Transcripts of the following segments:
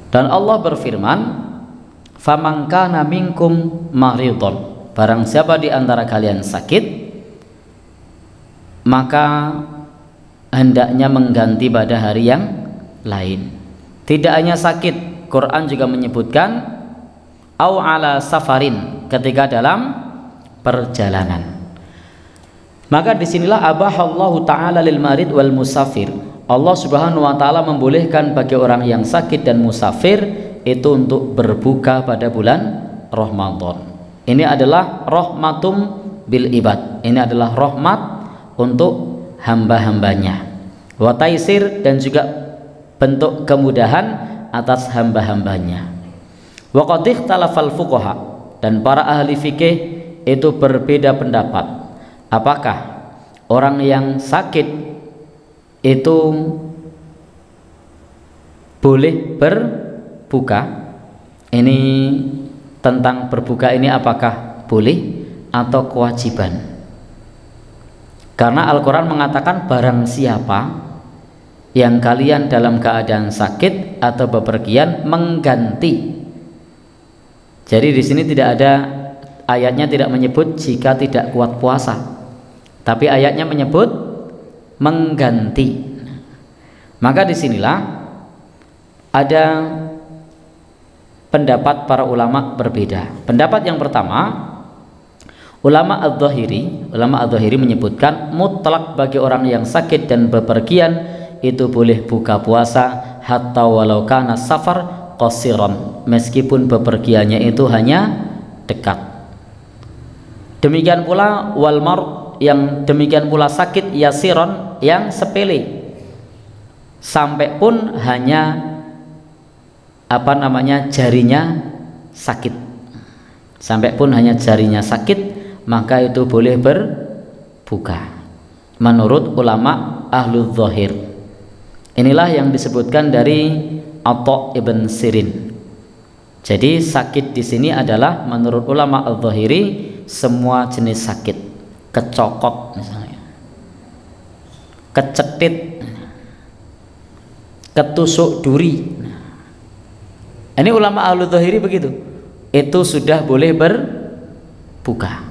Dan Allah berfirman, "Faman kana minkum maridun," barang siapa di antara kalian sakit, maka hendaknya mengganti pada hari yang lain. Tidak hanya sakit, Quran juga menyebutkan au ala safarin, ketika dalam perjalanan. Maka disinilah abahallahu ta'ala lil marid wal musafir. Allah subhanahu wa ta'ala membolehkan bagi orang yang sakit dan musafir itu untuk berbuka pada bulan Ramadan. Ini adalah rahmatum bil ibad. Ini adalah rahmat untuk hamba-hambanya. Wa taisir, dan juga bentuk kemudahan atas hamba-hambanya. Wa qad ikhtalafal fuqaha, dan para ahli fikih itu berbeda pendapat. Apakah orang yang sakit itu boleh berbuka? Ini tentang berbuka ini apakah boleh atau kewajiban? Karena Al-Quran mengatakan barang siapa yang kalian dalam keadaan sakit atau bepergian mengganti. Jadi di sini tidak ada, ayatnya tidak menyebut jika tidak kuat puasa, tapi ayatnya menyebut mengganti. Maka disinilah ada pendapat para ulama berbeda. Pendapat yang pertama, ulama Adz-Dzahiri menyebutkan mutlak bagi orang yang sakit dan bepergian itu boleh buka puasa hatta walau kana safar qasiran, meskipun bepergiannya itu hanya dekat. Demikian pula wal mar, yang demikian pula sakit yasiron, yang sepele, sampai pun hanya jarinya sakit, sampai pun hanya jarinya sakit, maka itu boleh berbuka menurut ulama ahlul zahir. Inilah yang disebutkan dari Atha ibn Sirin. Jadi sakit di sini adalah menurut ulama al-zahiri semua jenis sakit, kecokot misalnya, kecetit, ketusuk duri. Ini ulama ahlul zahiri begitu, itu sudah boleh berbuka.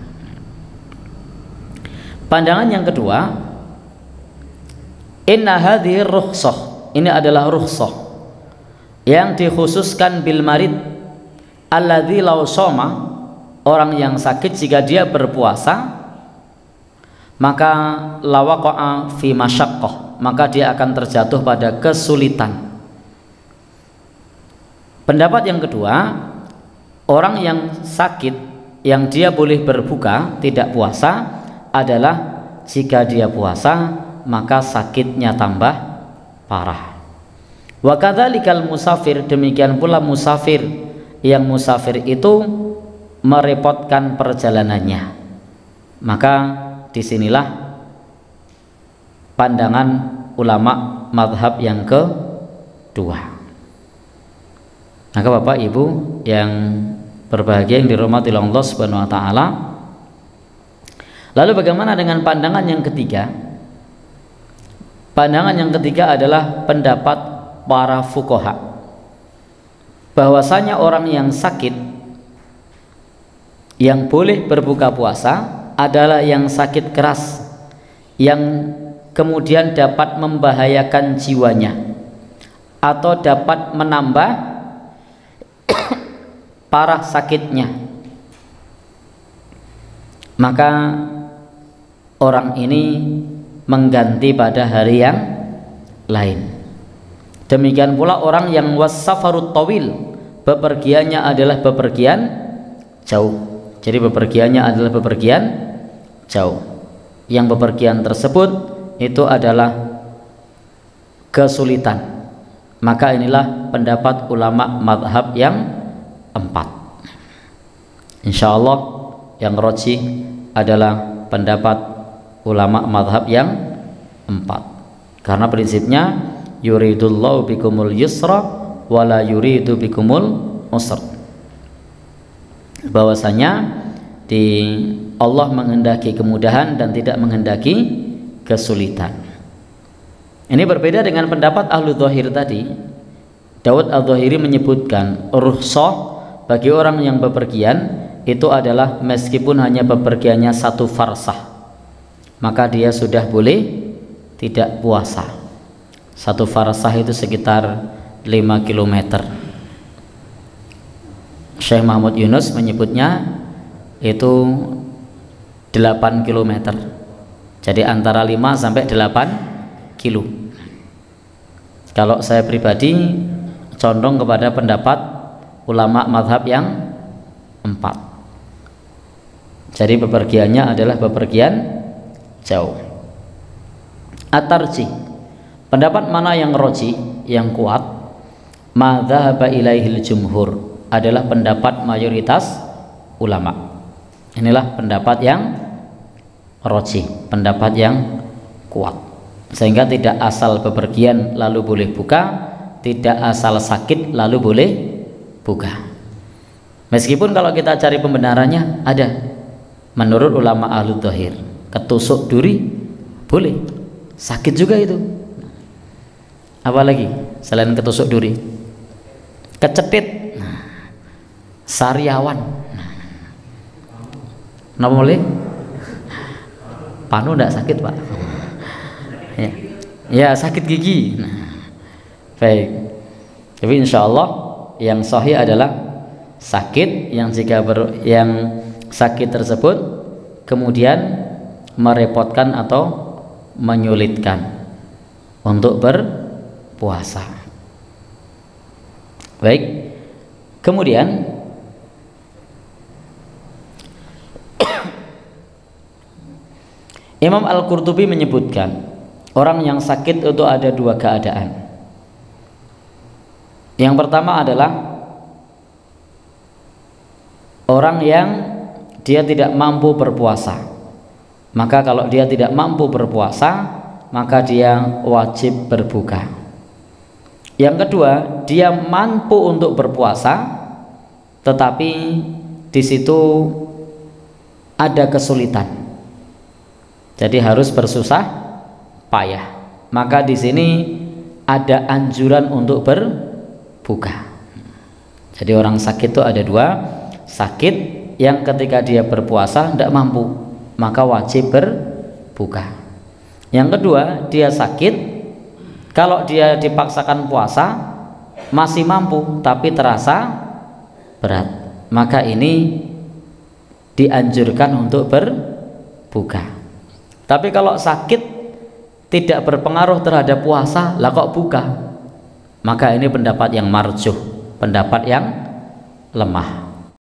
Pandangan yang kedua, inna hadhihi rukhsah, ini adalah rukhsah yang dikhususkan bil marid alladzi law shoma, orang yang sakit jika dia berpuasa maka lawaqa'a fi masyaqqah, maka dia akan terjatuh pada kesulitan. Pendapat yang kedua, orang yang sakit yang dia boleh berbuka tidak puasa adalah jika dia puasa maka sakitnya tambah parah. Wa kadzalikal musafir, demikian pula musafir, yang musafir itu merepotkan perjalanannya. Maka disinilah pandangan ulama madhab yang kedua. Maka Bapak Ibu yang berbahagia yang dirahmati Allah Subhanahu wa taala, lalu bagaimana dengan pandangan yang ketiga? Pandangan yang ketiga adalah pendapat para fuqaha, bahwasanya orang yang sakit yang boleh berbuka puasa adalah yang sakit keras, yang kemudian dapat membahayakan jiwanya atau dapat menambah parah sakitnya. Maka orang ini mengganti pada hari yang lain. Demikian pula orang yang wasafarut tawil, bepergiannya adalah bepergian jauh. Jadi bepergiannya adalah bepergian jauh. Yang bepergian tersebut itu adalah kesulitan. Maka inilah pendapat ulama madhab yang empat. Insya Allah yang rajih adalah pendapat ulama madhab yang empat. Karena prinsipnya yuridullahu bikumul yusra wala yuridu bikumul usra, bahwasanya Allah menghendaki kemudahan dan tidak menghendaki kesulitan. Ini berbeda dengan pendapat ahlu zahir tadi, Daud Adh-Dhahiri menyebutkan rukhsah bagi orang yang bepergian itu adalah meskipun hanya bepergiannya 1 farsah, maka dia sudah boleh tidak puasa. 1 farsah itu sekitar 5 km. Syekh Mahmud Yunus menyebutnya itu 8 km. Jadi antara 5 sampai 8 kilo. Kalau saya pribadi condong kepada pendapat ulama mazhab yang 4. Jadi bepergiannya adalah bepergian jauh. At-tarjih, pendapat mana yang roji, yang kuat? Ma dzahaba ilaihil jumhur, adalah pendapat mayoritas ulama. Inilah pendapat yang roji, pendapat yang kuat, sehingga tidak asal bepergian lalu boleh buka, tidak asal sakit lalu boleh buka. Meskipun kalau kita cari pembenarannya ada, menurut ulama Ahlud Dhahir, ketusuk duri boleh, sakit juga itu. Apalagi selain ketusuk duri, kecetit, sariawan, nggak boleh. Panu tidak sakit pak? Ya sakit gigi. Baik. Tapi insya Allah yang sahih adalah sakit yang yang sakit tersebut kemudian merepotkan atau menyulitkan untuk berpuasa. Baik. Kemudian Imam Al-Qurtubi menyebutkan orang yang sakit itu ada 2 keadaan. Yang pertama adalah orang yang dia tidak mampu berpuasa. Maka kalau dia tidak mampu berpuasa, maka dia wajib berbuka. Yang kedua, dia mampu untuk berpuasa, tetapi di situ ada kesulitan. Jadi harus bersusah payah. Maka di sini ada anjuran untuk berbuka. Jadi orang sakit itu ada 2, sakit yang ketika dia berpuasa tidak mampu, maka wajib berbuka. Yang kedua, dia sakit kalau dia dipaksakan puasa masih mampu tapi terasa berat, maka ini dianjurkan untuk berbuka. Tapi kalau sakit tidak berpengaruh terhadap puasa, lah kok buka? Maka ini pendapat yang marjuh, pendapat yang lemah.